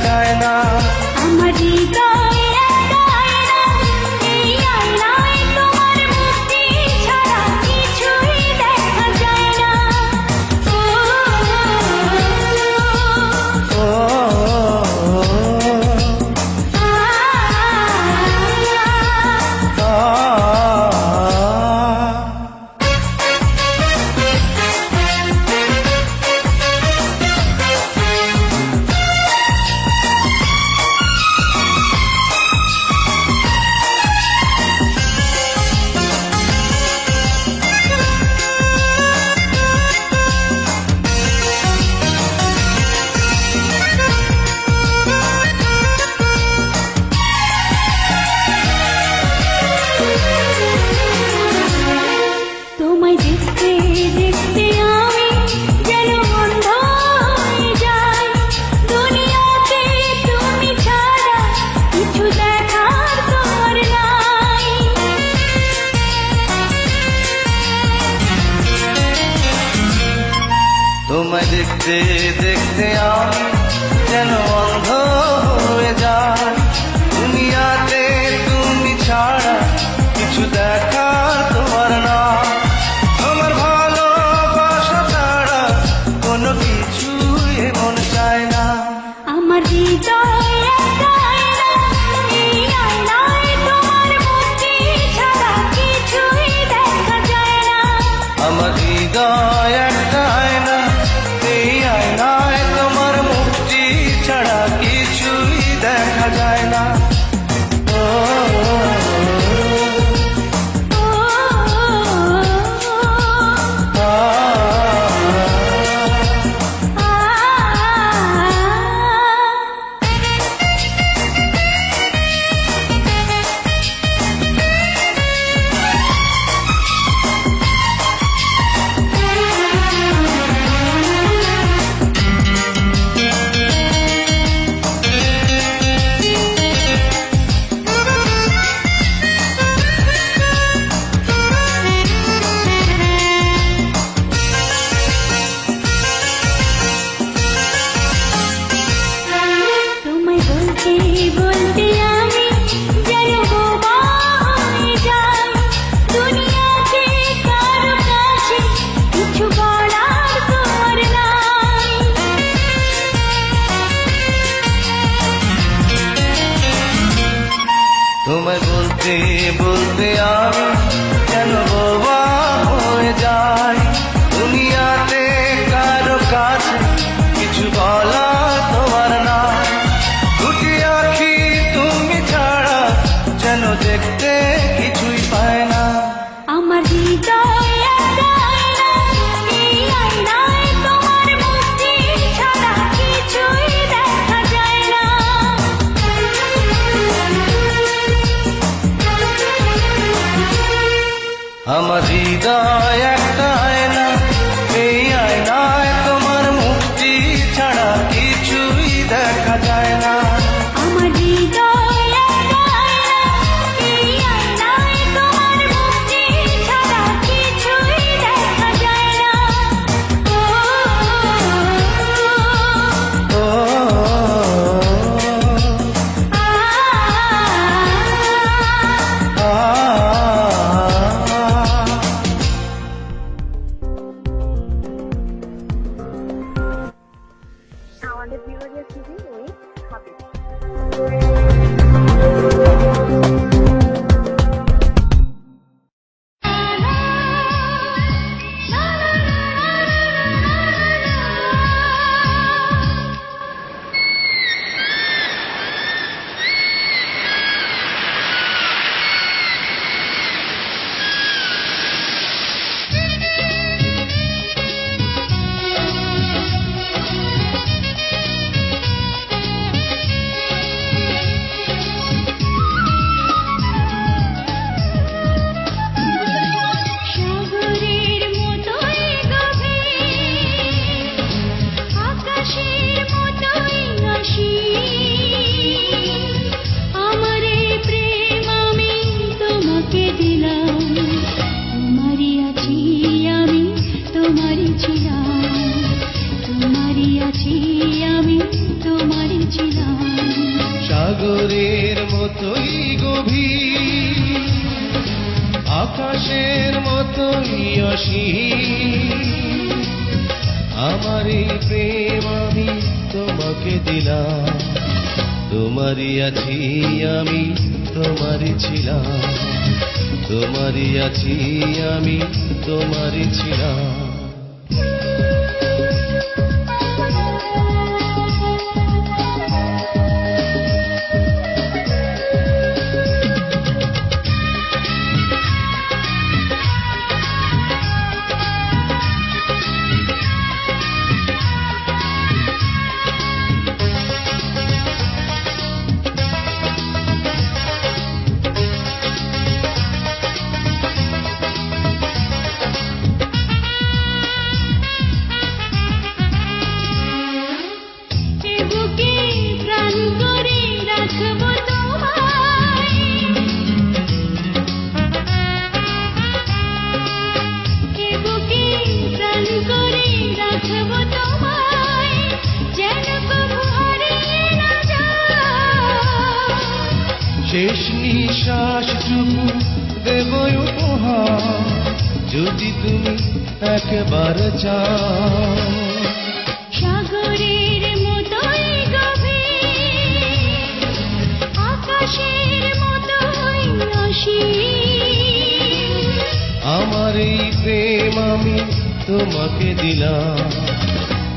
যায় না। আমার হৃদয় একটা আয়না, এই আয়নায় তোমার মুক্তি ছাড়া কিছুই দেখা যায় না। ও তোমায় দেখতে দেখতে আমি যেন অন্ধ হয়ে যাই। দুনিয়াতে তুমি ছাড়া কিছু দেখার তোমার নাই। তোমায় দেখতে দেখতে আমি যেন অন্ধ হয়ে যাই। দুনিয়াতে তুমি ছাড়া কিছু দেখার তোমার না। তোমার ভালোবাসা ছাড়া কোনো কিছু এমন চায় না। আমার হৃদয় একটা আয়না, এই আয়নায় তোমার মুক্তি ছাড়া কিছুই দেখা যায় না। আমার হৃদয় একটা আয়না, এই আয়নায় তোমার মুক্তি ছাড়া কিছুই দেখা যায় না। ও তোমায় বলতে বলতে আমি যেন বোবা হয়ে যাই। দুনিয়াতে কারো কাছে কিছু বলার তোমার নাই। তোমায় বলতে বলতে আমি যেন বোবা হয়ে যাই। দুনিয়াতে কারো কাছে কিছু বলা তোমার না। দুটি আঁখি তুমি ছাড়া যেন দেখতে কিছুই পায় না। আমার হৃদয় একটা আয়না, এই আয়নায় তোমার মুক্তি ছাড়া কিছুই দেখা যায় না। আমার হৃদয় একটা আয়না, এই আয়নায় তোমার মুক্তি ছাড়া কিছুই দেখা যায় না। আমার হৃদয় একটা আয়না, এই আয়নায় তোমার মুক্তি ছাড়া কিছুই দেখা যায় না। ও আমাদের বিভাগের সিভি ওই হবে। সাগরের মতোই গভীর, আকাশের মতোই অসীম, আমার এই প্রেম আমি তোমাকে দিলাম, তোমারই আছি আমি, তোমারই ছিলাম, তোমারই আছি আমি, তোমারই ছিলাম। এ বুকে প্রাণ করে রাখবো তোমায়, এ বুকে প্রাণ করে রাখবো তোমায়, যেন কভু হারিয়ে না যায়। শেষ নিঃশ্বাসটুকু দেব উপহার, যদি তুমি একবার চাও। সাগরের মতোই গভীর, আকাশের মতোই অসীম, আমার এই প্রেম আমি তোমাকে দিলাম,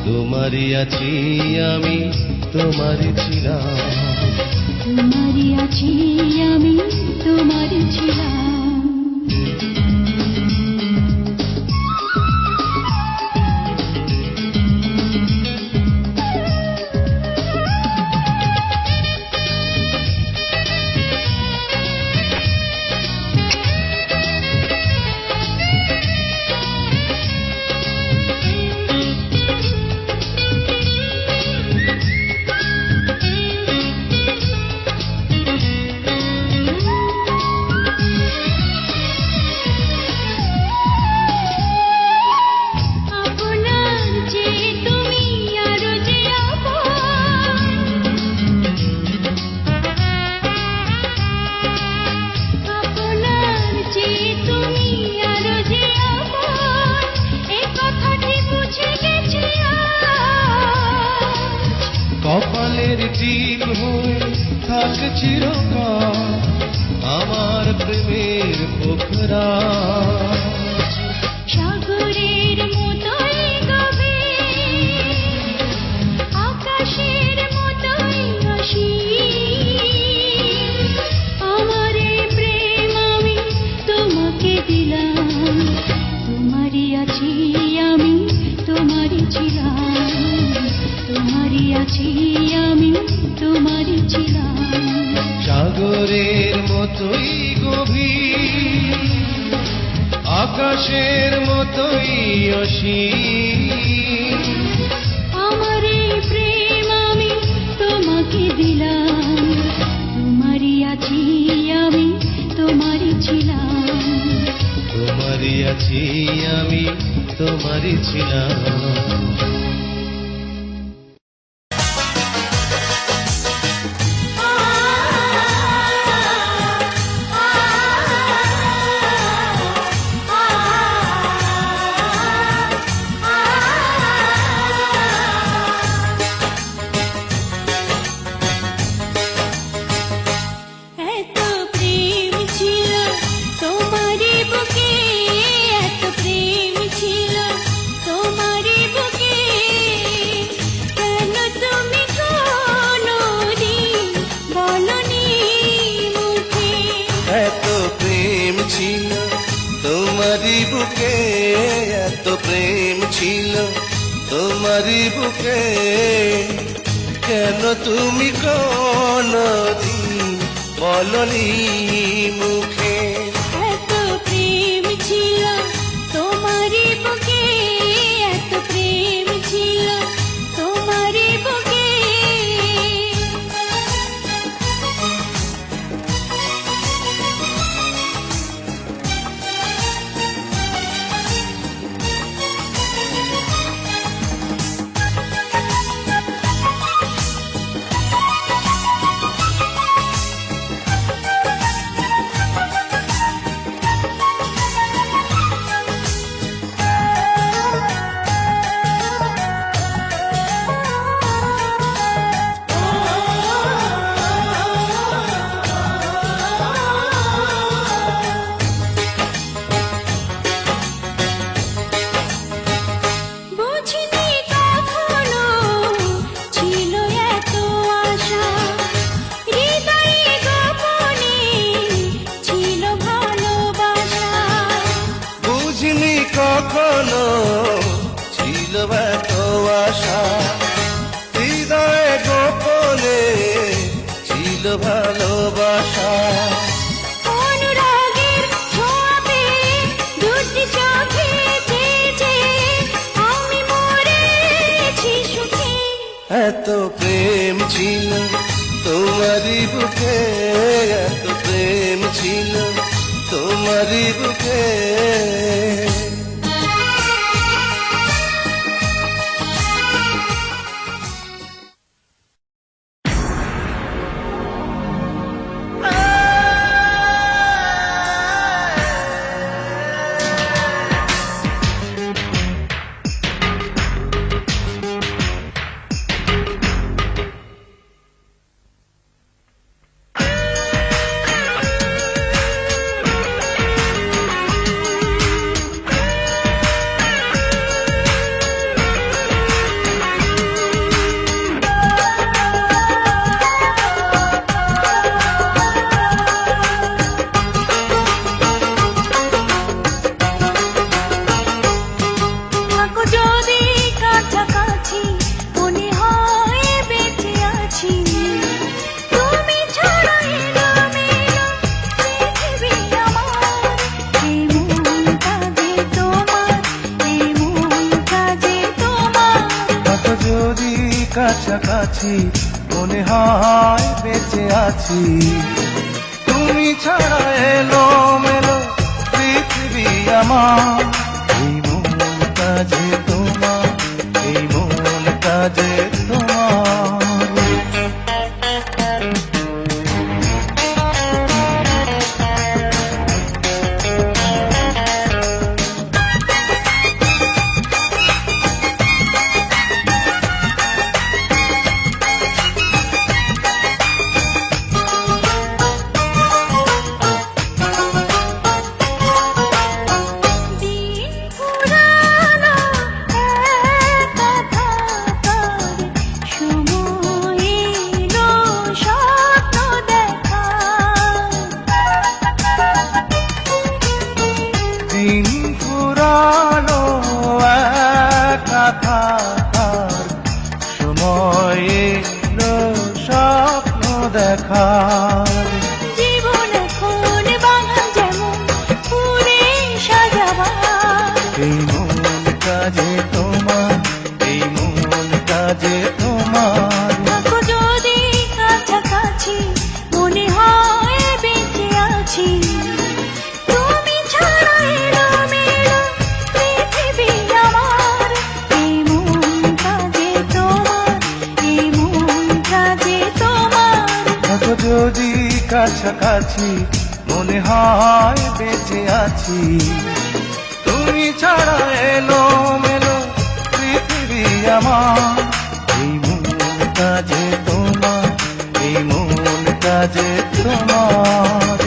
তোমারই আছি আমি, তোমারই ছিলাম। তোমারই আছি আমি, তোমারই ছিলাম। আপনার যে তুমি আরো যে আপন, আপনার যে তুমি আরো যে আপন, এ কথাটি বুঝে গেছি আজ। কপালের টিপ হয়ে থাক চিরকাল আমার প্রেমের পোখরা। সাগরের মতোই গভীর, আকাশের মতোই অসীম, আমার এই প্রেম আমি তোমাকে দিলাম, তোমারই আছি আমি, তোমারই ছিলাম, তোমারই আছি আমি, তোমারই ছিলাম। সাগরের মতোই গভীর, আকাশের মতোই অসীম, আমার এই প্রেম আমি তোমাকে দিলাম, তোমারই আছি আমি, তোমারই ছিলাম। তোমারই আছি আমি, তোমারই ছিলাম। এত প্রেম ছিল তোমারই বুকে, এত প্রেম ছিল তোমারই বুকে, কেন তুমি কোনোদিন বলনি মুখে। এত প্রেম ছিল তোমারই বুকে, এত প্রেম ছিল তোমারই বুকে, কেন তুমি কোনদিন বলনি মুখে। এত প্রেম ছিল তোমারই বুকে, এত প্রেম ছিল তোমারই বুকে। ভালোবাসা। অনুরাগের ছোঁয়া পেয়ে দুটি চোখে চেয়ে আমি মরেছি সুখে। এত প্রেম ছিল তোমারই বুকে, এত প্রেম ছিল তোমারই বুকে। থাকো যদি কাছাকাছি মনে হয় বেঁচে আছি। তুমি ছাড়া এলোমেলো পৃথিবী আমার। এই মনটা যে তোমার, এই মনটা যে তোমার। থাকো যদি কাছাকাছি মনে হয় বেঁচে আছি। তুমি ছাড়া এলো মেলো পৃথিবী আমার। এই মনটা যে তোমার, এই মনটা যে তোমার। দিন পুরানো একা থাকার সময় এলো স্বপ্ন দেখার। দিন ফুরালো একা থাকার সময় এলো স্বপ্ন দেখার। জীবন এখন বাঙাল যেমন পুরে সাজাবার। এই মনটা যে তোমার, এই মনটা যে তোমার। থাকো যদি কাছাকাছি মনে হয় বেঁচে আছি। তুমি ছাড়া এলোমেলো পৃথিবী আমার। এই মনটা যে তোমার, এই মনটা যে তোমার। থাকো যদি কাছাকাছি মনে হয় বেঁচে আছি। তুমি ছাড়া এলো মেলো পৃথিবী আমার। এই মনটা যে তোমার, এই মনটা যে তোমার।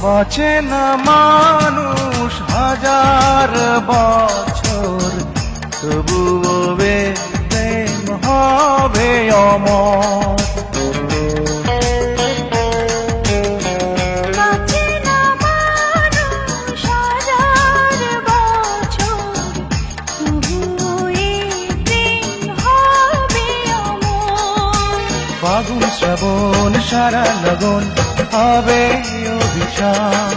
বাঁচে না মানুষ হাজার বছর, তবুও প্রেম হবে অমর। বাঁচে না মানুষ হাজার বছর, তবুও এই প্রেম হবে অমর। ফাগুন শ্রাবণ সারা লগন হবে অভিশাপ।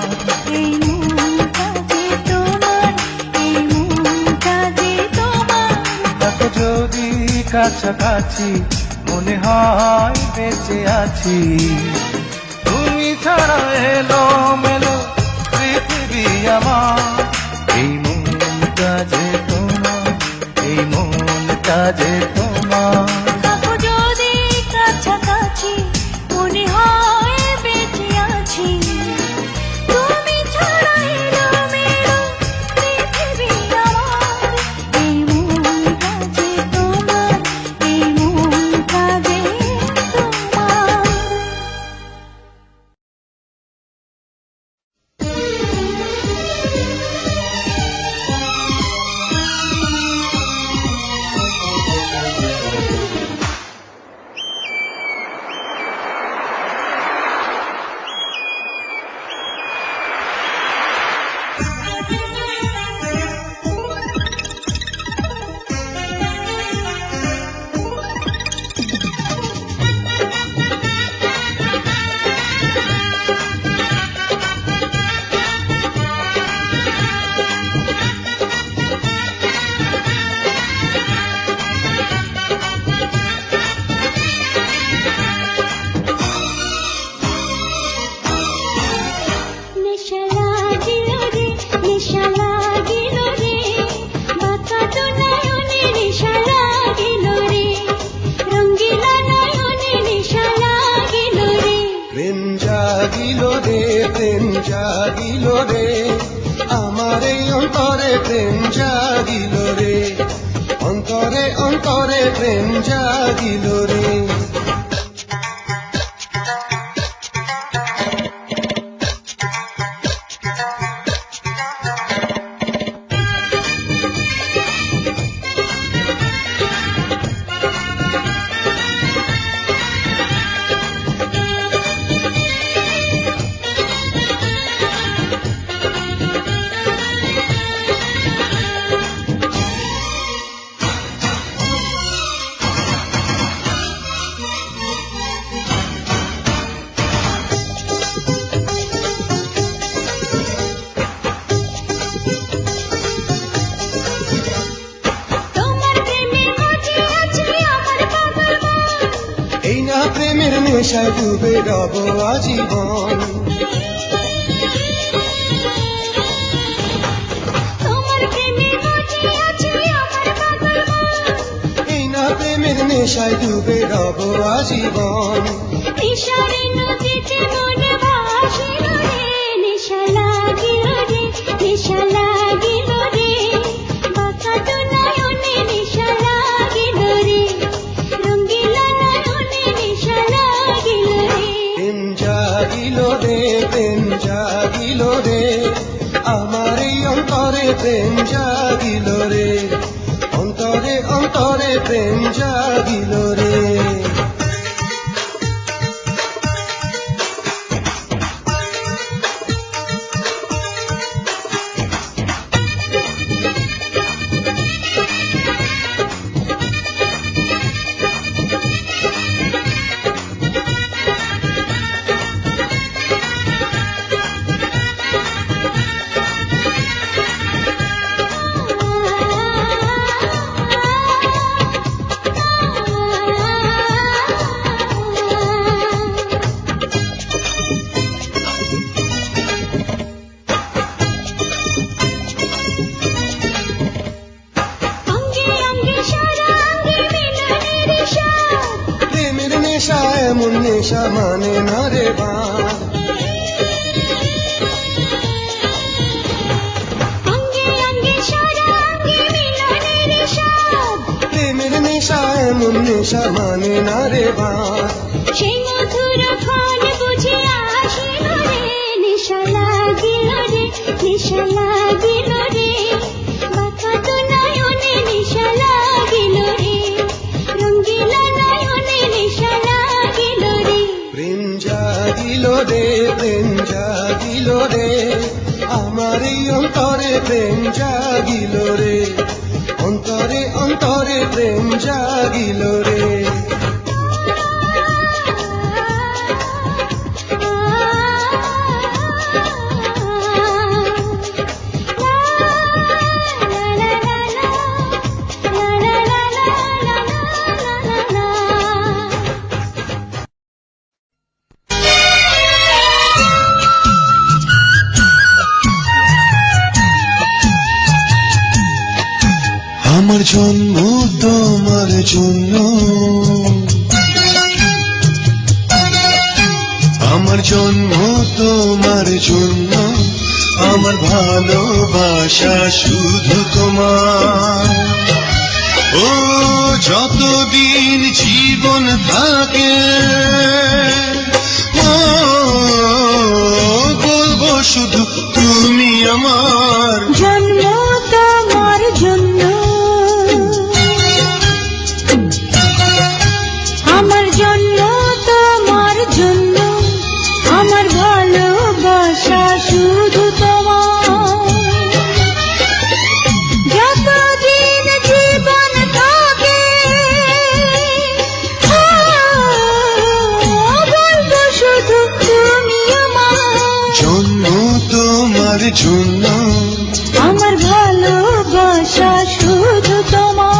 এই মনটা যে তোমার, এই মনটা যে তোমার। থাকো যদি কাছাকাছি মনে হয় বেঁচে আছি। তুমি ছাড়া এলো মেলো পৃথিবী আমার। এই মনটা যে তোমার, এই মনটা যে তোমার। থাকো যদি কাছাকাছি মনে হয় বেঁচে আছি। তুমি ছাড়া এলোমেলো পৃথিবী আমার। এই মনটা যে তোমার, এই মনটা যে তোমার। নেশা লাগিল রে, নেশা লাগিল রে, বাঁকাত নয়নে নেশা লাগিল রে, রঙ্গিলা নয়নে নেশা লাগিল রে। প্রেম জাগিল রে, প্রেম জাগিল রে, আমার এই অন্তরে প্রেম জাগিল রে, অন্তরে অন্তরে প্রেম জাগিল রে। তোমার প্রেমে মজে আছে আমার পাগল মন, এই না প্রেমের নেশায় ডুবে রব আজীবন। তোমার প্রেমে মজে আছে আমার পাগল মন, এই না প্রেমের নেশায় ডুবে রব আজীবন। নেশারে নদীতে মনে ভাসিল রে, নেশা লাগিল রে, নেশা লাগিল রে, বাঁকাত নয়নে নেশা লাগিল রে, রঙ্গিলা নয়নে নেশা লাগিল রে। প্রেম জাগিল রে, প্রেম জাগিল রে, আমার এই অন্তরে প্রেম জাগিল রে, অন্তরে অন্তরে প্রেম জাগিল রে। অঙ্গে অঙ্গে সারা অঙ্গে মিলনের স্বাদ, প্রেমের নেশা এমন নেশা মানে না রে বাঁধ। অঙ্গে অঙ্গে সারা অঙ্গে মিলনের স্বাদ, প্রেমের নেশা এমন নেশা মানে না রে বাঁধ। সেই মধুর ক্ষণ বুঝে আসিল রে, নেশা লাগিল রে, নেশা লাগিল রে, বাঁকাত নয়নে নেশা লাগিল রে, রঙ্গিলা নয়নে নেশা লাগিল রে। প্রেম জাগিল রে, প্রেম জাগিল রে, আমার এই অন্তরে প্রেম জাগিল রে, অন্তরে অন্তরে প্রেম জাগিল রে। আমার জন্ম তোমার জন্য, আমার জন্ম তোমার জন্য, আমার ভালোবাসা শুধু তোমার। ও যতদিন জীবন থাকে, ও বলবো শুধু তুমি আমার। জন্ম তোমার জন্য, আমার জন্য তোমার জন্য, আমার ভালোবাসা শুধু তোমার। যতদিন জীবন থাকে, বলবো শুধু তুমি আমার। জন্ম তোমার জন্য, ভালোবাসা শুধু তোমার।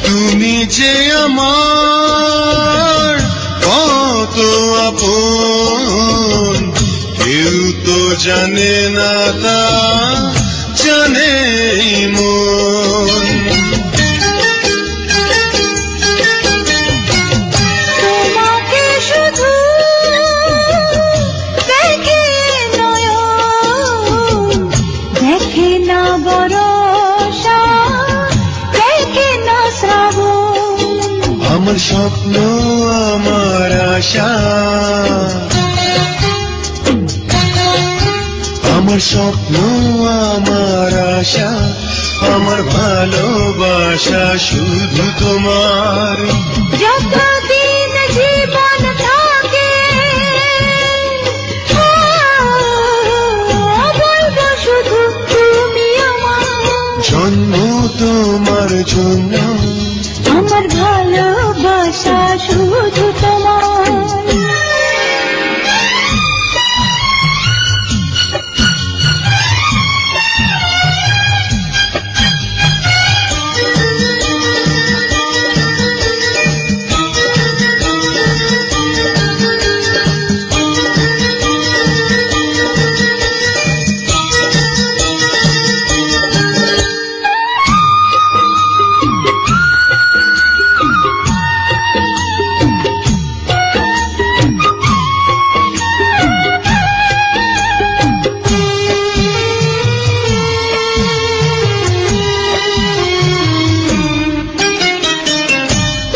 তুমি যে আমার কত আপন, কেউ তো জানে না তা জানে এই মন। তোমাকে শুধু দেখে নয়ন, দেখে না বরষা, দেখে না শ্রাবণ। আমার স্বপ্ন আমার আশা, আমার স্বপ্ন আমার আশা, আমার ভালোবাসা শুধু তোমার। যতদিন জীবন থাকে বলবো শুধু তুমি আমার। জন্ম তোমার জন্য, আমার ভালোবাসা শুধু তোমার।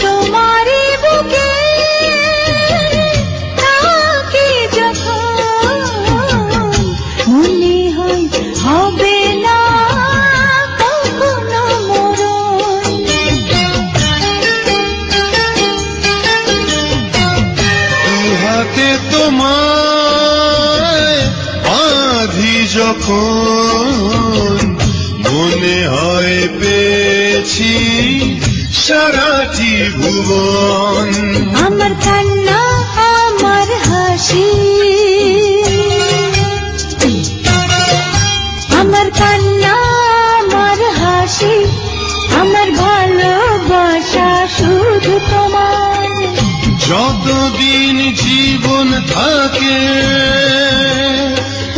তোমারই বুকে থাকি যখন, মনে হয় হবে না কখনো মরণ। দু হাতে তোমায় বাঁধি যখন, মনে হয় পেয়েছি সারাটি ভুবন। আমার কান্না আমার হাসি, আমার কান্না আমার হাসি, আমার ভালোবাসা শুধু তোমার। যতদিন জীবন থাকে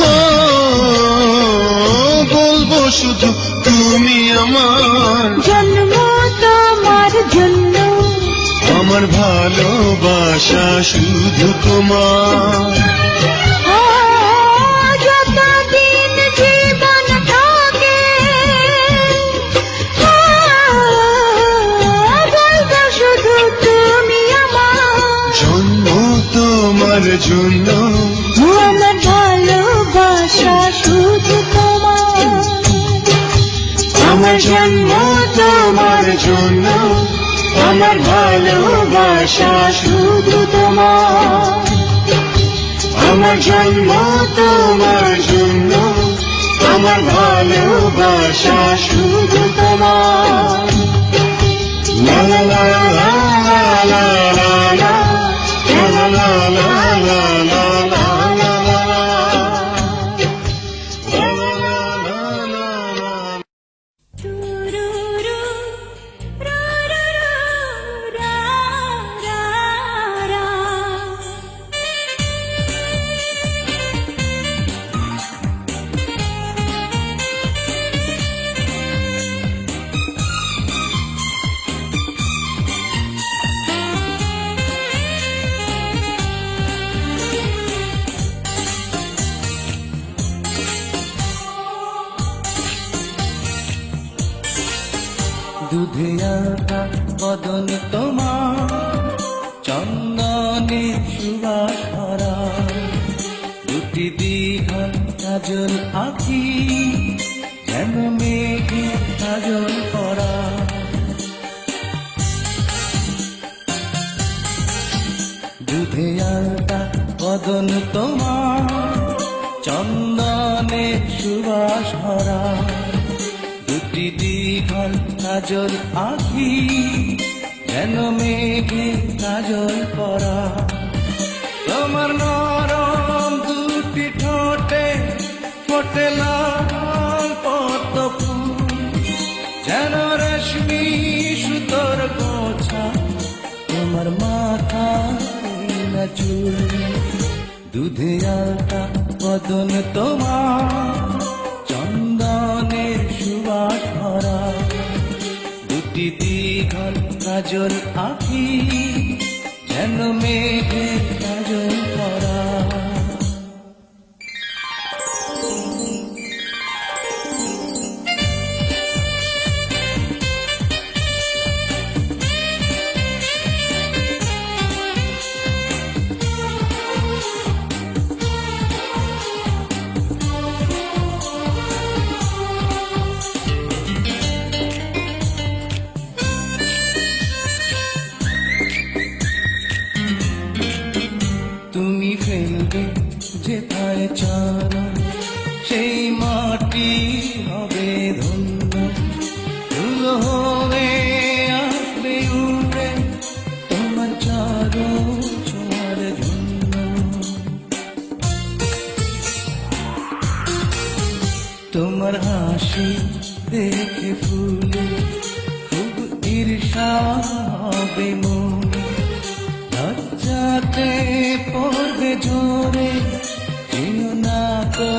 ও বলবো শুধু তুমি আমার। জন্ম তোমার জন্য, আমার ভালোবাসা শুধু তোমার। যতদিন জীবন থাকে বলবো শুধু তুমি আমার। জন্ম তোমার জন্য, আমার ভালোবাসা শুধু তোমার। আমার জন্ম তোমার জন্য, আমার ভালোবাসা শুধু তোমার। আমার জন্ম তোমার জন্য, আমার ভালোবাসা শুধু তোমার। লা লা লা লা লা লা লা, লা লা লা লা লা লা লা লা লা লা। দুধে আঁকা বদন তোমার, সুবাস ভরা দুটি দীঘল কাজল আঁখি যেন মেঘে কাজল করা দুধে আলতা বদন তোমার চন্দনে সুবাস ভরা দুটি দীঘল কাজল আঁখি যেন মেঘে কাজল করা তোমার নরম দুটি ঠোঁটে ফোটে লাল পদ্ম ফুল যেন রেশমি সুতোর গোছা তোমার মাথা না চুল দুধে আলতা বদন তোমার চন্দনের সুবাস ভরা দুটি দীঘল কাজল আঁখি যেন মেঘে কাজল করা তুমি ফেলবে যেথায় চরণ সেই মাটি হবে ধন্য ফুল হয়ে আসবে উড়ে তোমার চরণ ছোঁয়ার জন্য তোমার হাসি দেখে ফুলে খুব ঈর্ষা হবে মনে লজ্জাতে পড়বে জোরে যেও না গো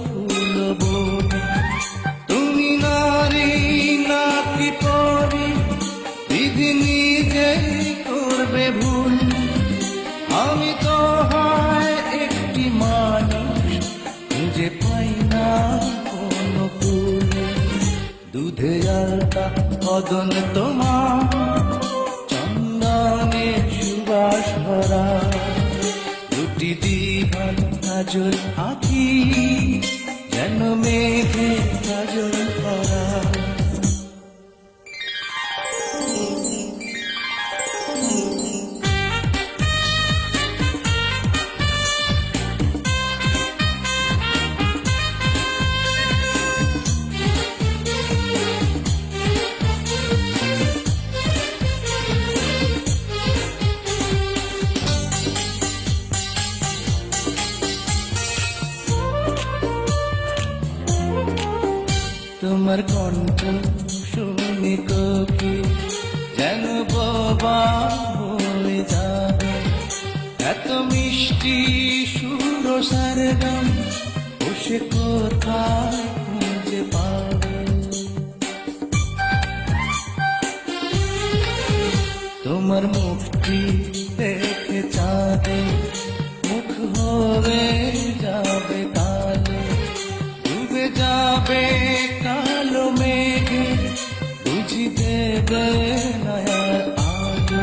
ফুল বনে তুমি নারী নাকি পরি বিধি নিজেই করবে ভুল আমি তো হয় একটি মানুষ খুঁজে পাই না কোনো ফুল দুধে আলতা বদন তোমার চন্দনে সুবাস ভরা দুটি দীঘল কাজল আঁখি যেন মেঘে কাজল করা তোমার কণ্ঠ শুনে কবি যেন বোবা হয়ে যাবে এত মিষ্টি সুর সারগাম বসে কোথায় খুঁজে পাবে তোমার মুখটি দেখে চাঁদে মুখ হয়ে যাবে কালো ডুবে যাবে কালো মেঘে বুঝি দেবে নয়ার আলো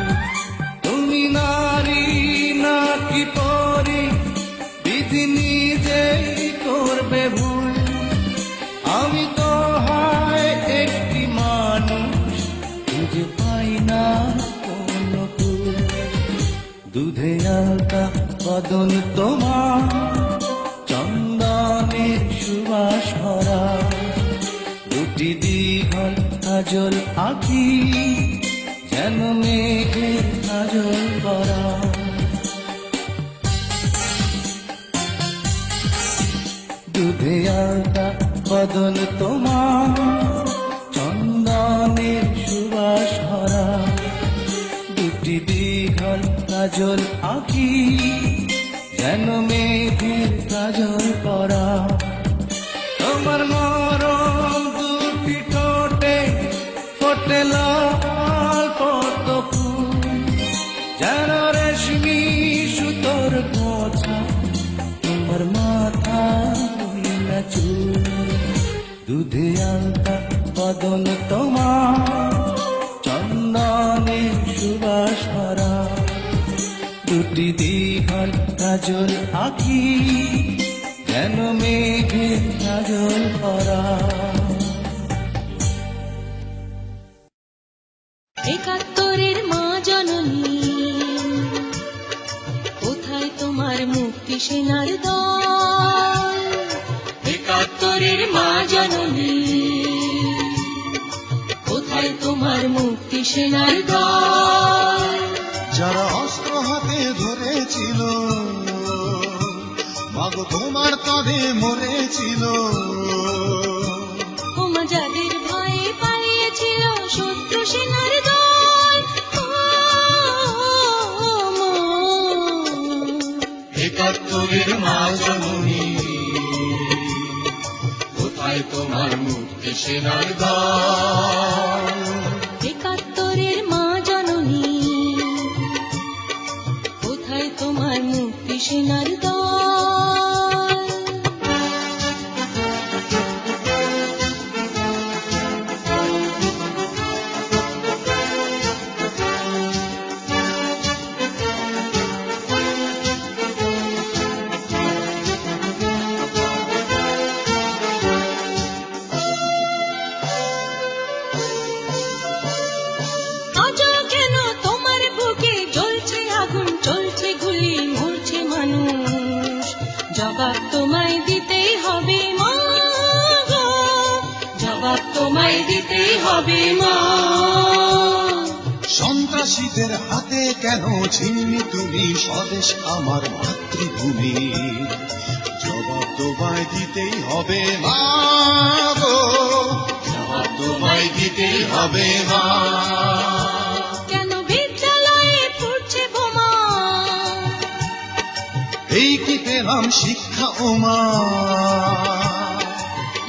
তুমি নারী নাকি পরি বিধি নিজেই করবে ভুল আমি তো হয় একটি মানুষ খুঁজে পাই না কোনো ফুল দুধে আলতা বদন তোমার চন্দনে সুবাস ভরা দুটি দীঘল কাজল আঁখি যেন মেঘে কাজল করা দুধে আলতা বদন তোমার চন্দনে সুবাস ভরা দুটি দীঘল কাজল আঁখি যেন মেঘের কাজল করা তোমার নরম দুটি ঠোঁটে ফোটে লাল পদ্ম ফুল যেন রেশমি সুতোর গোছা তোমার মাথা না চুল দুধে আলতা বদন তোমার চন্দনে সুবাস ভরা দুটি দীঘল কাজল আঁকি যেন মেঘের কাজল পরা। একাত্তরের মা জননী, কোথায় তোমার মুক্তি সেনার দল? একাত্তরের মা জননী, কোথায় তোমার মুক্তি সেনার দল? যারা অস্ত্র হাতে ধরেছিল, মাগো তোমার তরে মরেছিল। ওমা যাদের ভয়ে পালিয়েছিল শত্রু সেনার দল, একাত্তরের মা জননী, কোথায় তোমার মুক্তি সেনার দল? একাত্তরের মা জননী, কোথায় তোমার মুক্তি সেনার দল? আজও কেন তোমার বুকে জ্বলছে আগুন, চলছে গুলি, মরছে মানুষ? জবাব তোমায় দিতেই হবে মা গো, জবাব তোমায় দিতেই হবে মা। সন্ত্রাসীদের হাতে কেন ছিনলি তুমি স্বদেশ আমার মাতৃভূমি? জবাব তোমায় দিতেই হবে মা গো, জবাব তোমায় দিতেই হবে মা। কেন বিদ্যালয়ে ফুটছে বোমা? এই কি পেলাম শিক্ষা ওমা?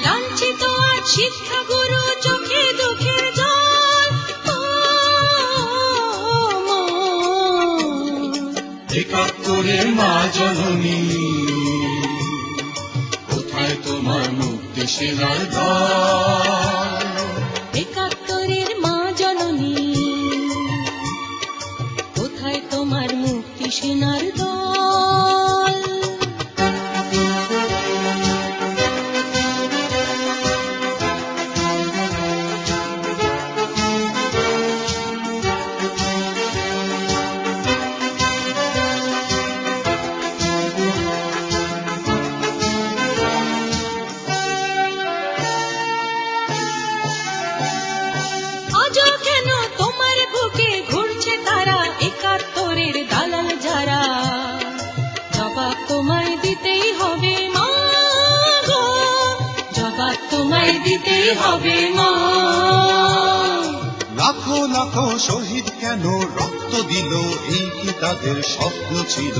লাঞ্ছিত আজ শিক্ষাগুরু, চোখে দুঃখের জল। একাত্তরের মা জননী, কোথায় তোমার মুক্তি সেনার দল? একাত্তরের মা জননী, কোথায় তোমার মুক্তি সেনার দল? আজও কেন তোমার বুকে ঘুরছে তারা, একাত্তরের দালাল যারা? জবাব তোমায় দিতেই হবে মা গো, জবাব তোমায় দিতেই হবে মা। লাখো লাখো শহীদ কেন রক্ত দিল, এই কি তাদের স্বপ্ন ছিল?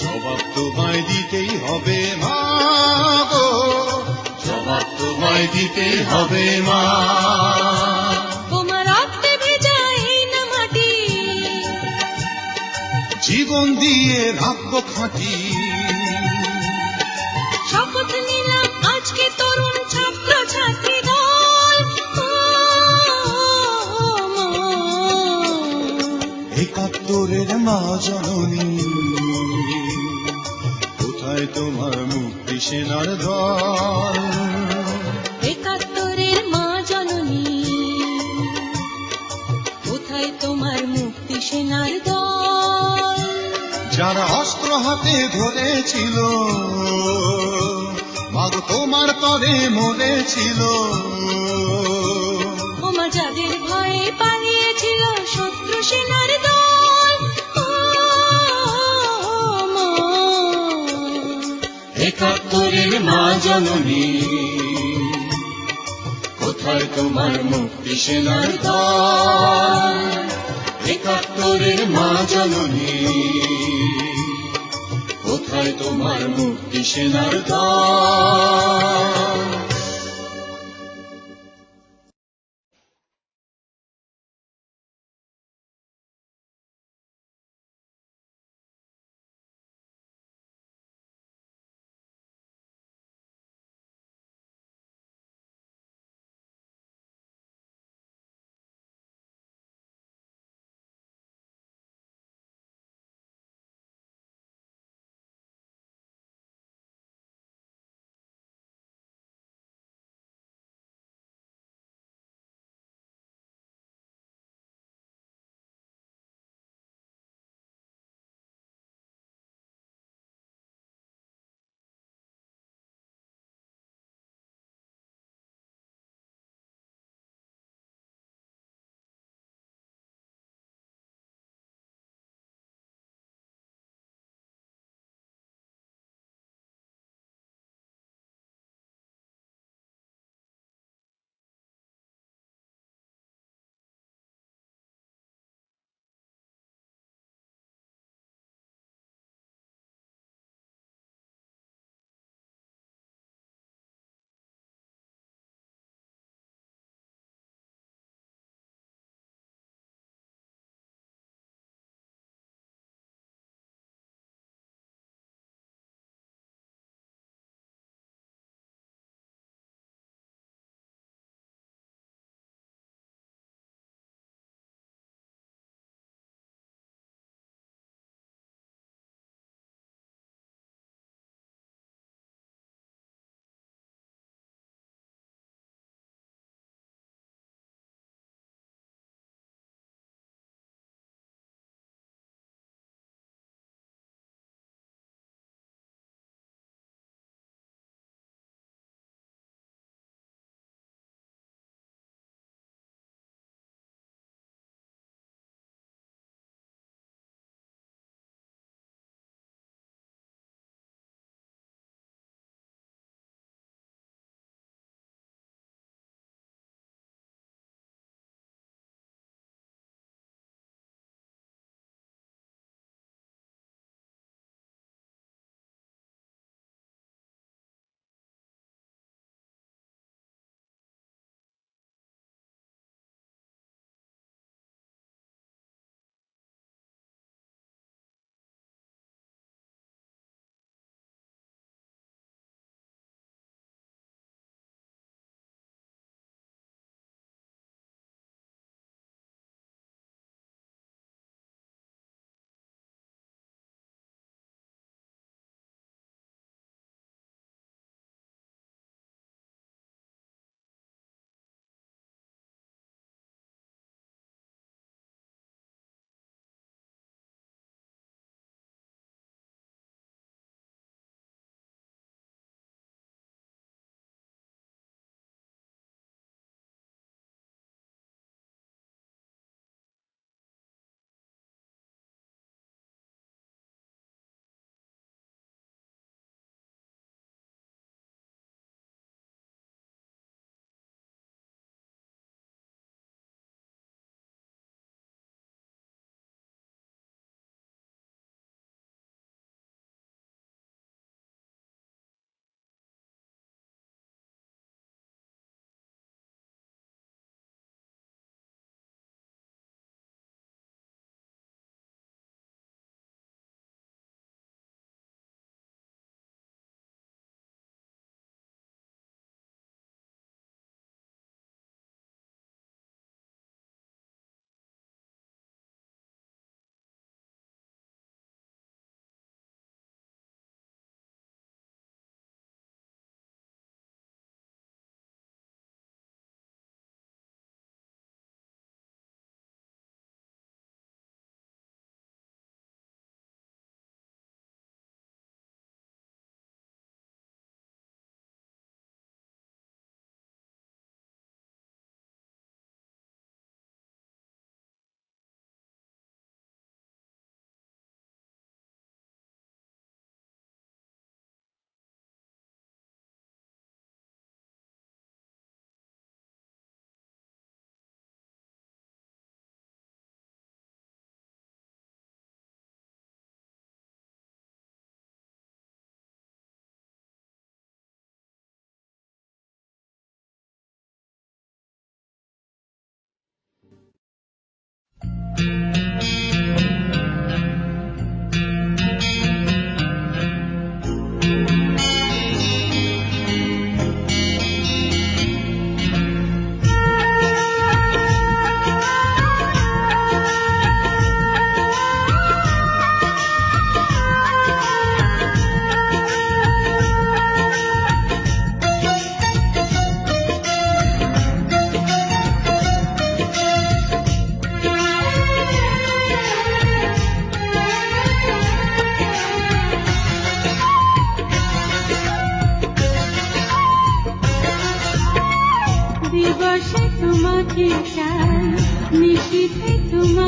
জবাব তোমায় দিতেই হবে মা গো, জবাব তোমায় দিতেই হবে মা। তোমার রক্তে ভেজা এই না মাটি, জীবন দিয়ে রাখবো খাঁটি। শপথ নিলাম আজকে তরুণ ছাত্র ছাত্রী দল। একাত্তরের মা জননী, কোথায় তোমার মুক্তি সেনার দল? একাত্তরের মা জননী, কোথায় তোমার মুক্তি সেনার দল? যারা অস্ত্র হাতে ধরেছিল, মাগো তোমার তরে মরেছিল। ওমা যাদের ভয়ে পালিয়েছিল শত্রু সেনার দল। একাত্তরের মা জননী, কোথায় তোমার মুক্তি সেনার দল? একাত্তরের মা জননী, কোথায় তোমার মুক্তি সেনার দল?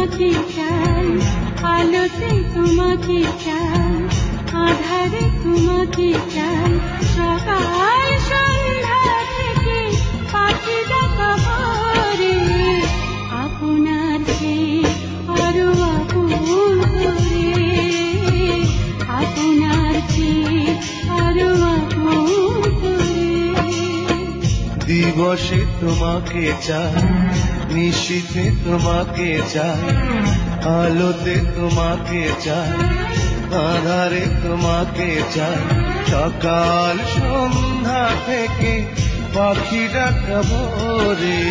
তোমাকে চাই, আলোতে তোমাকে চাই, আধারে তোমাকে চাই, সকাল সন্ধ্যা থেকে পাখি ডাকা ভোরে, আপনার চেয়ে আরো আপন করে, আপনার চেয়ে আরো আপন করে। দিবসে তোমাকে চাই, নিশীথে তোমাকে চাই, আলোতে তোমাকে চাই, আধারে তোমাকে চাই, সকাল সন্ধ্যা থেকে পাখি ডাকা ভোরে,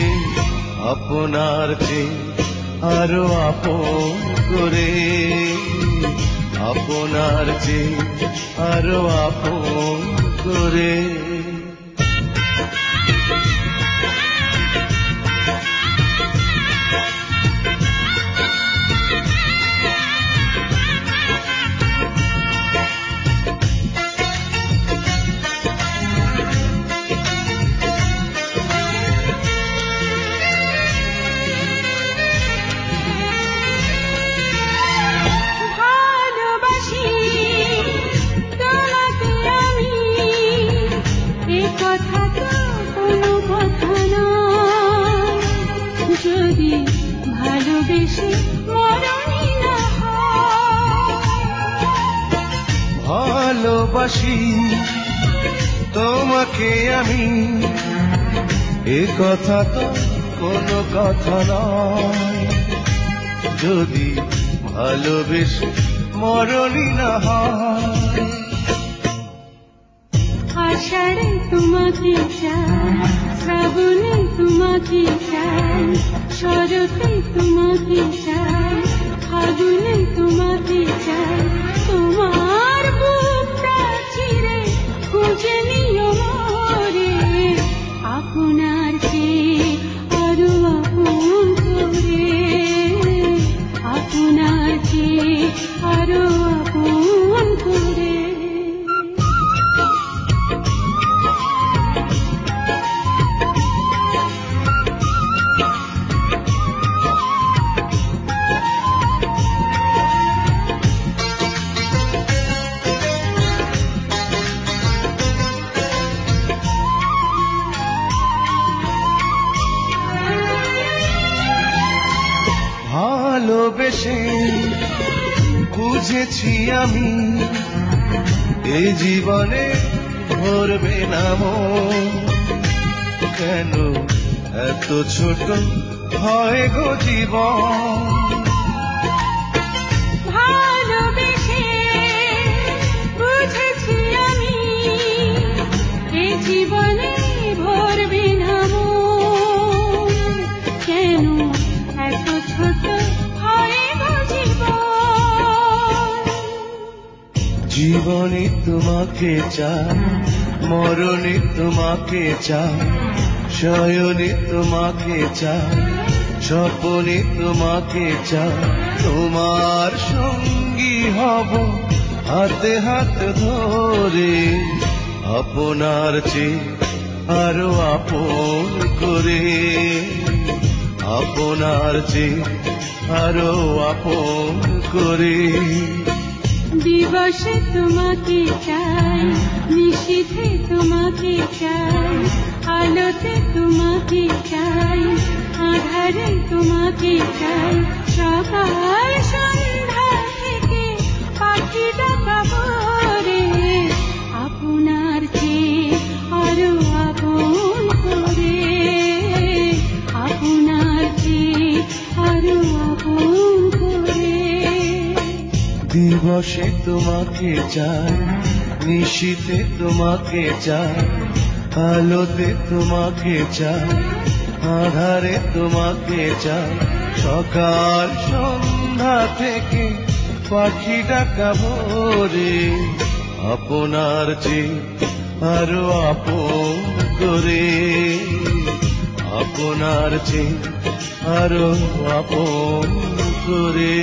আপনার চেয়ে আরো আপন করে, আপনার চেয়ে আরো আপন করে। ভালোবাসি তোমাকে আমি, এ কথা তো কোনো কথা নয়, যদি ভালোবেসে মরণই না হয়। ভালোবাসি তোমাকে আমি, এ কথা তো কোনো কথা নয়, যদি ভালোবেসে মরণই না হয়। আষাঢ়ে তোমাকে চাই, শ্রাবণে তোমাকে চাই, শরতে তোমাকে চাই, ফাগুনে তোমাকে চাই, তোমার বুকটা চিরে খুঁজে নিও মোরে, আপনার চেয়ে আরো আপন করে, আপনার চেয়ে আরো আপন করে। ভালোবেসে বুঝেছি আমি, এ জীবনে ভরবে না মন, কেন এত ছোট হয় গো জীবন। ভালোবেসে বুঝেছি আমি, এ জীবনে ভরবে না মন, কেন এত ছোট হয় গো জীবন। জীবনে তোমাকে চাই, মরণে তোমাকে চাই, শয়নে তোমাকে চাই, স্বপনে তোমাকে চাই, তোমার সঙ্গী হব হাতে হাত ধরে, আপনার চেয়ে আরো আপন করে, আপনার চেয়ে আরো আপন করে। দিবসে তোমাকে চাই, নিশীথে তোমাকে চাই, আলোতে তোমাকে চাই, আধারে তোমাকে চাই, সকাল সন্ধ্যা থেকে পাখি ডাকা ভোরে, আপনার চেয়ে আরো আপন করে, আপনার চেয়ে আরো আপন করে। দিবসে তোমাকে চাই, নিশীথে তোমাকে চাই, আলোতে তোমাকে চাই, আধারে তোমাকে চাই, সকাল সন্ধ্যা থেকে পাখি ডাকা ভোরে, আপনার চেয়ে আরো আপন করে, আপনার চেয়ে আরো আপন করে।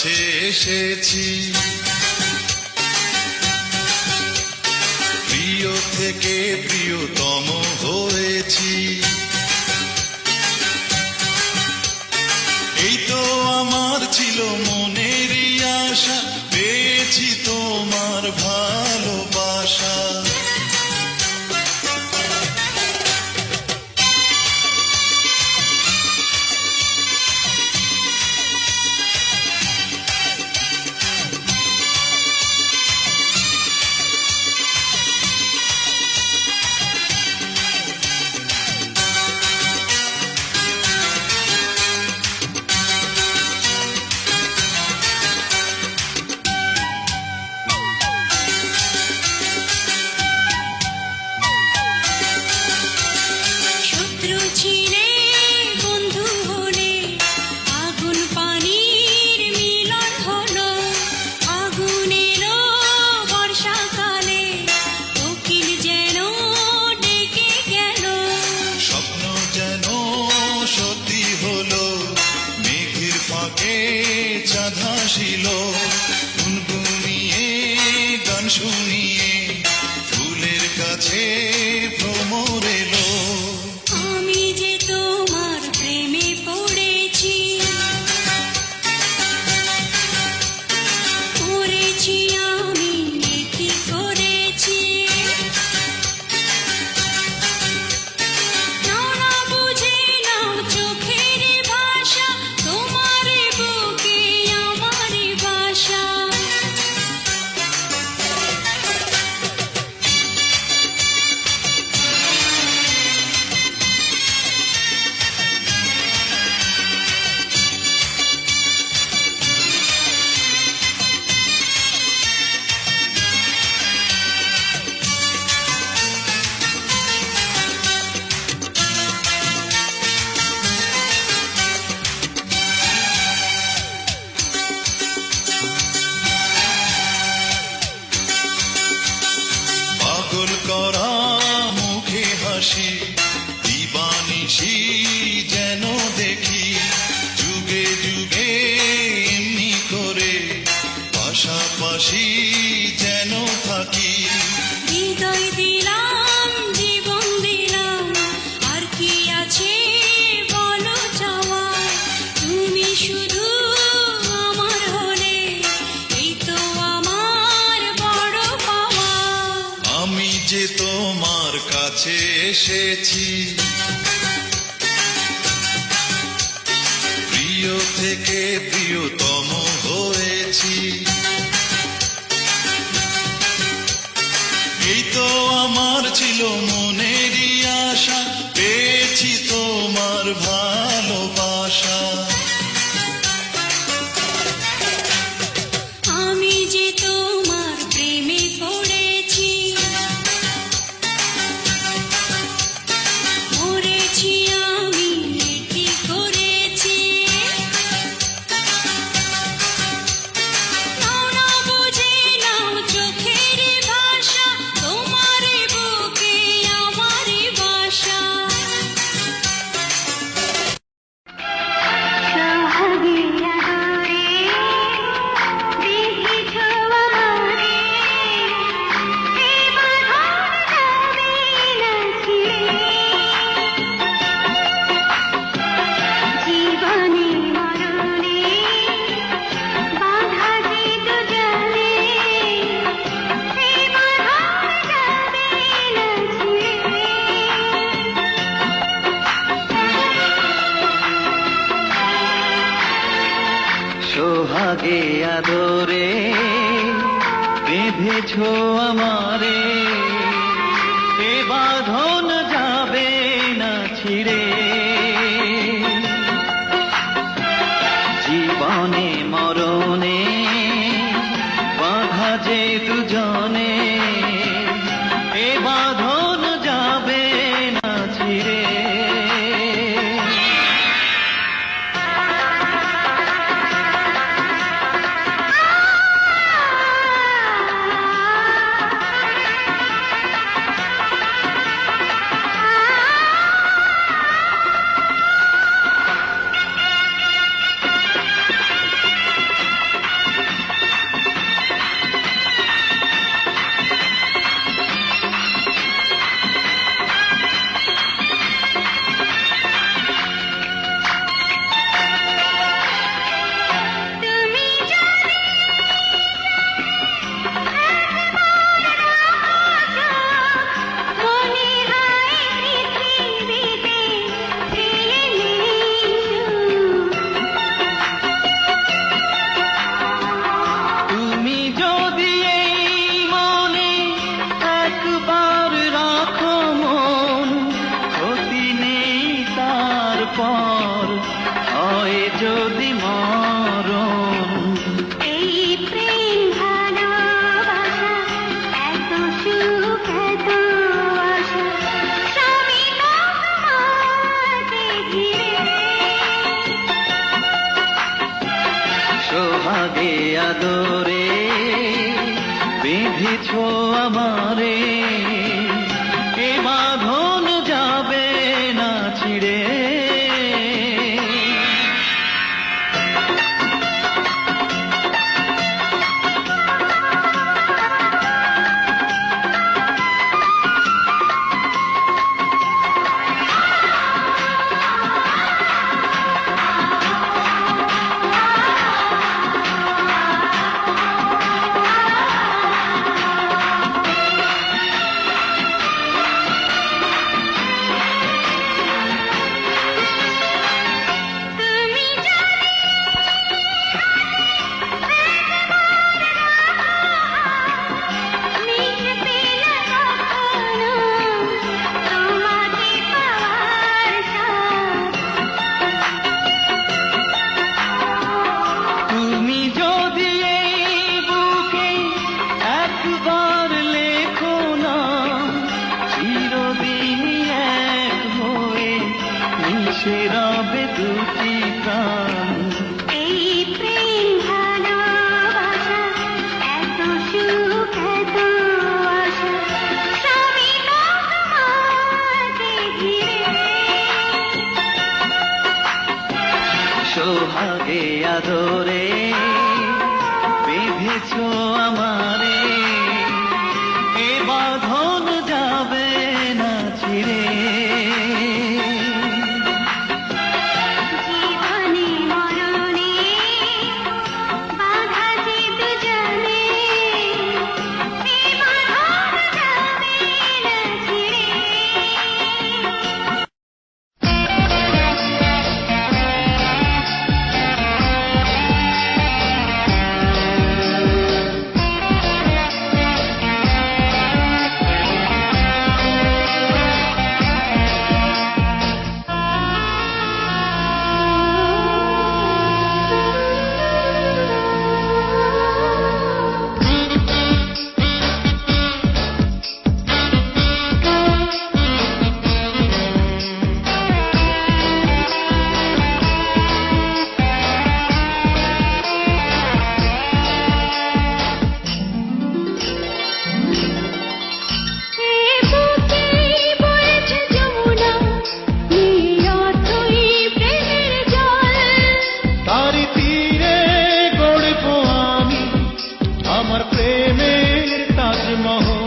কাছে এসেছি, প্রিয় থেকে প্রিয়তম হয়েছি। এই তো আমার ছিল মনেরই আশা, পেয়েছি তোমার ভালোবাসা। শত্রু ছিলে বন্ধু হলে, আগুন পানির মিলন হলো। আগুন এলো বর্ষাকালে, কোকিল যেন ডেকে গেল। স্বপ্ন যেন সত্যি হলো, মেঘের ফাঁকে চাঁদ হাসিল। গুনগুনিয়ে গান শুনিয়ে ফুলের কাছে ভ্রমর এলো। আমি যে তোমার প্রেমে পড়েছি, পড়েছি আমি কি করেছি। নাও না বুঝে নাও চোখের ভাষা, তোমার বুকে আমার বাসা। পাগল করা মুখে হাসি, দিবানিশি যেন দেখি। যুগে যুগে এমনি করে পাশাপাশি যেন থাকি। হৃদয় দিলাম, জীবন দিলাম, আর কি আছে বলো চাওয়া। তুমি শুধু আমার হলে, এই তো আমার বড় পাওয়া। আমি যে তোমার কাছে এসেছি, প্রিয় থেকে প্রিয়তম হয়েছি। এই তো আমার ছিল মনেরই আশা, পেয়েছি তোমার ভালোবাসা। আমি যে তোমার প্রেমে পড়েছি, মরেছি আমি কি করেছি। নাও না বুঝে নাও চোখের ভাষা, তোমার বুকে আমার বাসা। সোহাগে আদরে বেঁধেছো আমারে, এ বাঁধন যাবে না ছিড়ে। জীবনে মরণে বাঁধা যে দুজনে, এ বাঁধন যাবে না ছিড়ে। সোহাগে আদরে বেঁধেছ আমারে, এ বাঁধন যাবে না ছিড়ে। রবে দুটি প্রাণ, এই প্রেম ভালোবাসা এত সুখ এত আশা সবই তোমাকে ঘিরে। সোহাগে আদরে বেঁধেছ আমারে, এ বাঁধন যাবে না ছিড়ে। জীবনে মরণে বাঁধা যে দুজনে, এই বাঁধন যাবে না ছিঁড়ে। তারি তীরে গড়ব আমি আমার প্রেমের তাজমহল।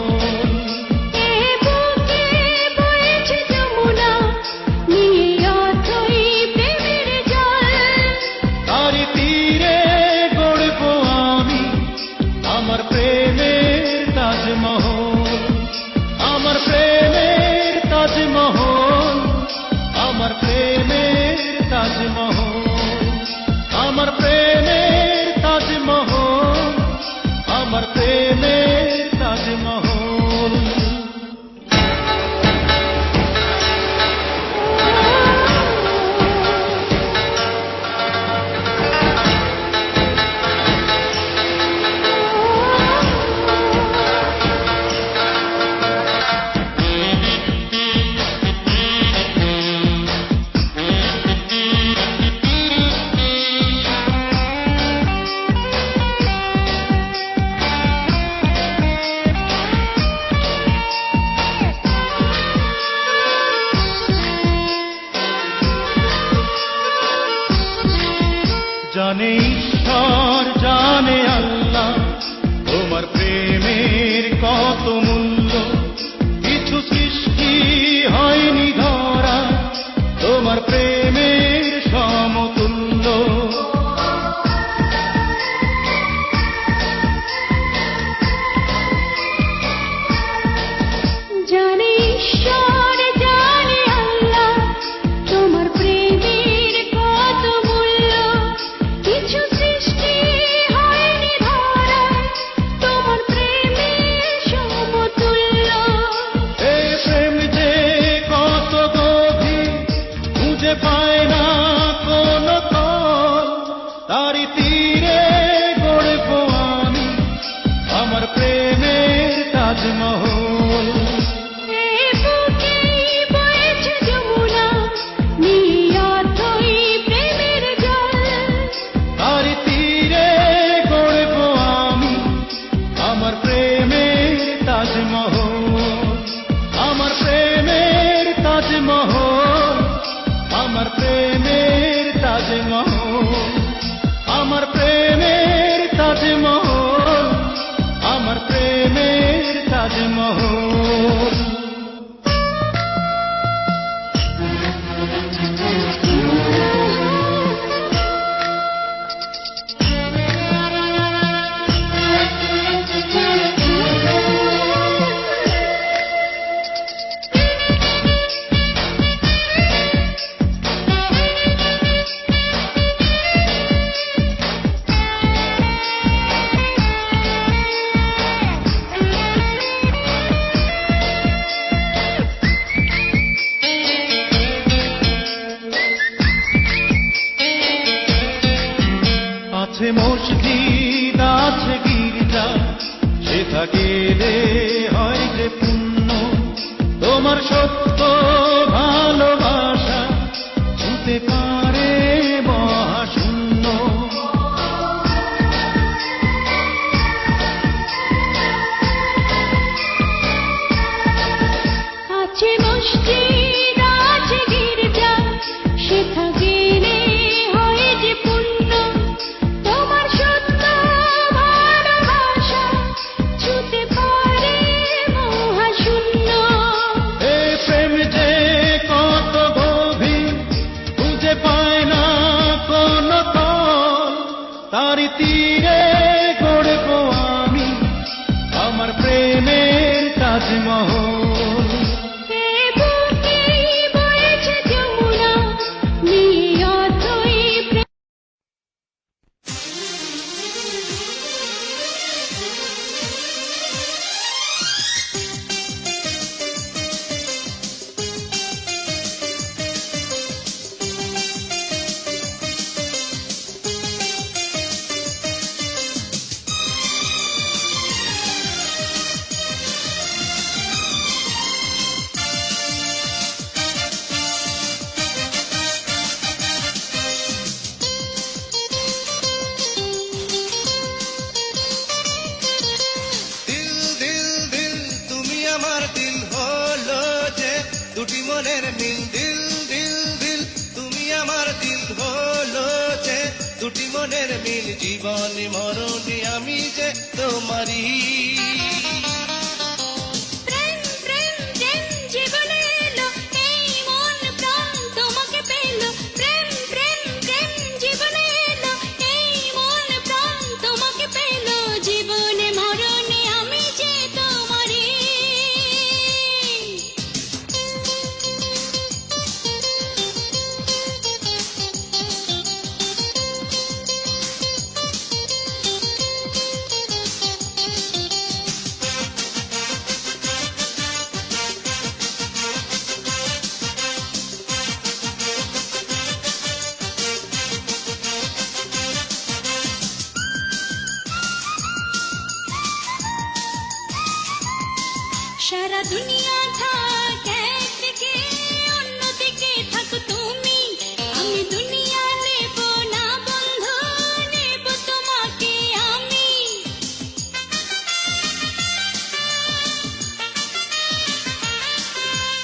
তারি তীরে গড়ব আমি আমার প্রেমের তাজমহল, আমার প্রেমের তাজমহল, আমার প্রেমের তাজমহল, আমার প্রেমের তাজমহল, আমার প্রেমের তাজমহল। জানে ঈশ্বর জানে আল্লাহ তোমার প্রেমের কত মূল্য, কিছু সৃষ্টি হয়নি ধরা তোমার প্রেমের সমতুল্য। জানে ঈশ্বর জানে আল্লাহ তোমার প্রেমের কত মূল্য, কিছু দেখা গেলে হয় যে পুণ্য, তোমার সত্য ভালোবাসা ছুতে পারে মহাশূন্য। আছে মসজিদ আছে গির্জা, সেথা গেলে হয় যে পুণ্য, তোমার সত্য ভালোবাসা ছুতে পারে মহাশূন্য। এই প্রেম যে কত গভীর, খুঁজে পায় না কোনো তল, তারি তীরে গড়ব আমি আমার প্রেমের তাজমহল। এ বুকে বয়েছে যমুনা, নিয়ে অথই প্রেম। দিল দিল দিল তুমি আমার দিল হলো যে দুটি মনের মিল। দিল দিল দিল তুমি আমার দিল হলো যে দুটি মনের মিল। জীবন মরণে আমি যে তোমারই। প্রেম প্রেম প্রেম জীবনে এলো, এই মন প্রাণ তোমাকে পেল। প্রেম প্রেম প্রেম জীবনে এলো, এই মন প্রাণ তোমাকে পেল। জীবনে মরণে আমি যে তোমারই। সারা দুনিয়া থাক একদিকে, অন্যদিকে থাকো তুমি। আমি দুনিয়া নেব না বন্ধু, নেব তোমাকে আমি।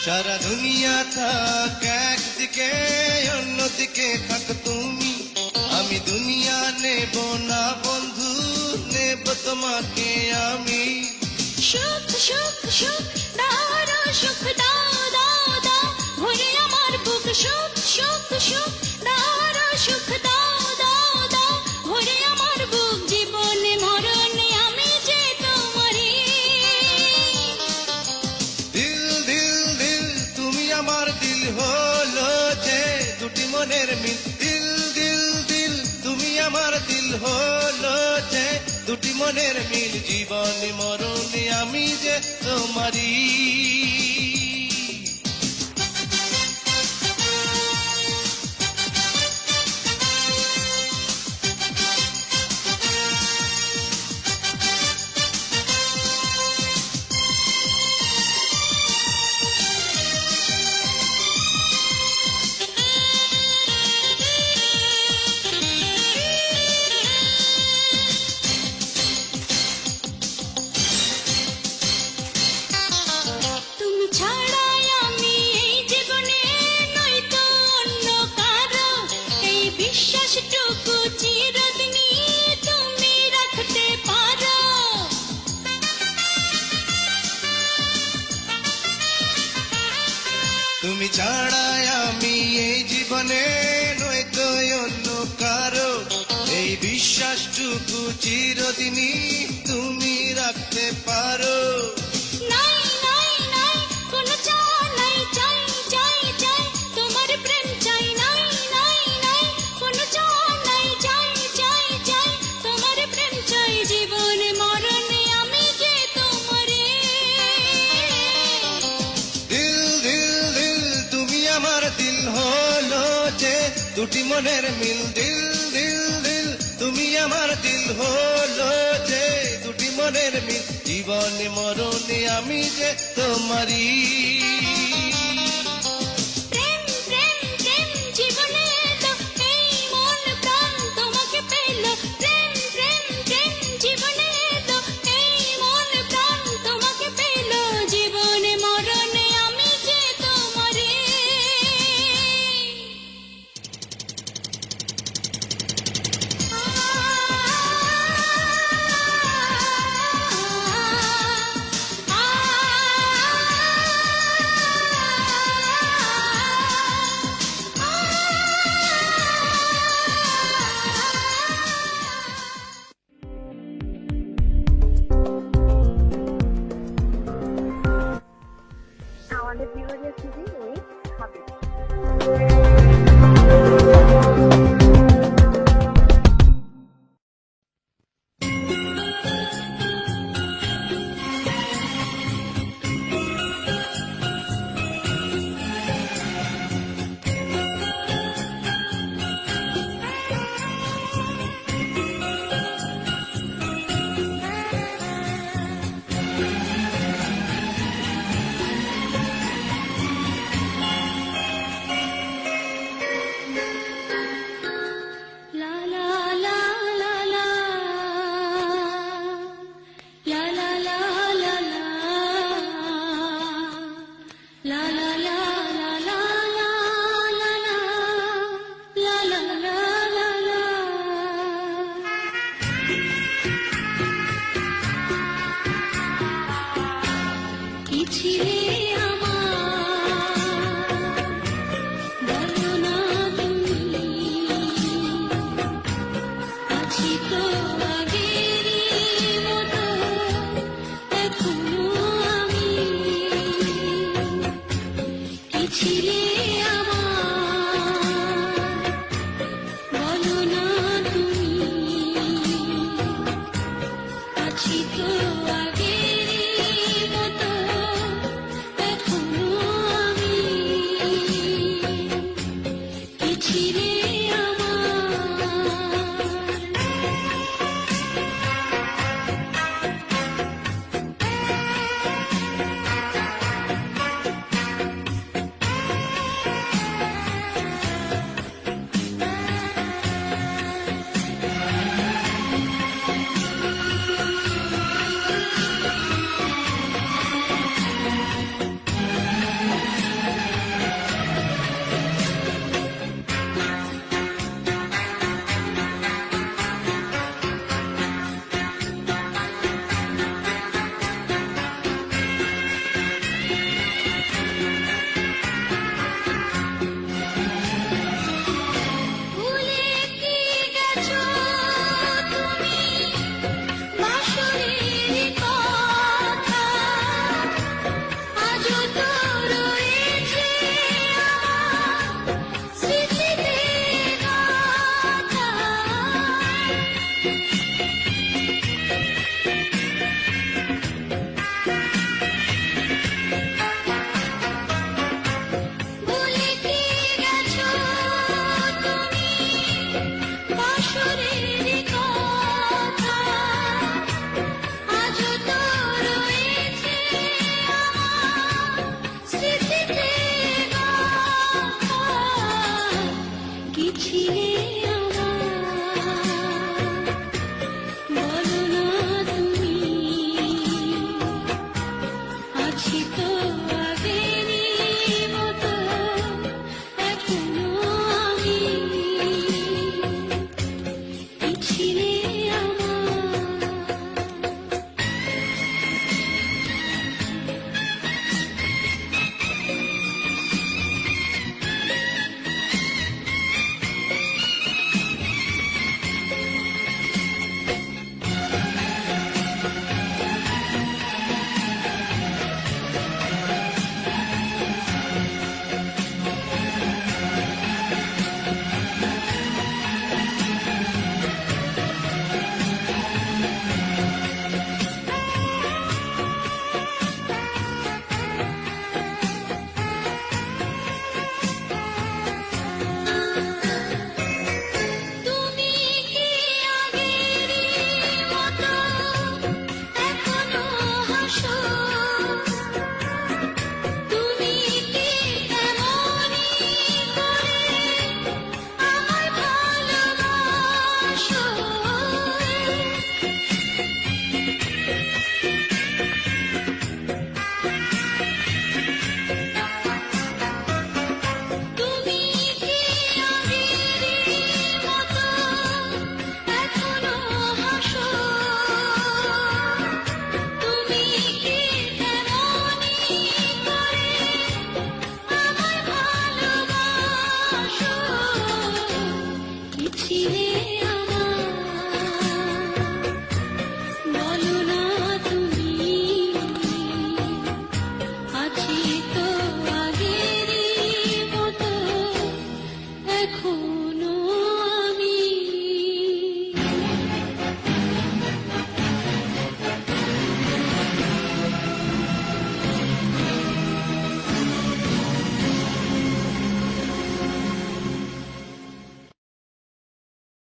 সারা দুনিয়া থাক একদিকে, অন্যদিকে থাক তুমি। আমি দুনিয়া নেব না বন্ধু, নেব তোমাকে আমি। সুখ সুখ সুখ দাও সুখ দাও দাও দাও, ভরে আমার বুক। সুখ সুখ সুখ দাও সুখ দাও দাও দাও, ভরে আমার বুক। জীবনে মরণে আমি যে তোমারই। দিল দিল দিল তুমি আমার দিল হলো যে দুটি মনের মিল। দিল দিল দিল তুমি আমার দিল হলো যে দুটি মনের মিল। জীবন মরণে আমি যে তোমারই। তুমি ছাড়াই আমি এই জীবনে নয়তো অন্য কারো। এই বিশ্বাসটুকু চিরদিনই তুমি রাখতে পারো। তুমি ছাড়াই আমি এই জীবনে নয়তো অন্য কারো। এই বিশ্বাসটুকু চিরদিনই তুমি রাখতে পারো। নাই নাই নাই কোনো চাই নাই, চাই চাই চাই তোমার প্রেম চাই। নাই নাই নাই কোনো চাই নাই, চাই চাই চাই তোমার প্রেম চাই। জীবনে মরণে আমি যে তোমারে। দিল দিল দিল তুমি আমার দিল হলো যে দুটি মনের মিল। দিল দিল দিল তুমি আমার দিল হলো যে দুটি মনের মিল, জীবনে মরণে আমি যে তোমারই। প্রেম প্রেম প্রেম জীবনে এলো, এই মন প্রাণ তোমাকে পেল। প্রেম প্রেম প্রেম জীবনে এলো, এই মন প্রাণ তোমাকে পেল। জীবনে মরণে আমি যে তোমারই। আমাদের জীবনের শুধু ওই হবে। La la la la la, la la la la la, la la la la la la, la la la la la. কি ছিলে আমার, বলো না তুমি, আছি তো আগেরই মতো এখনো আমি। কি ছিলে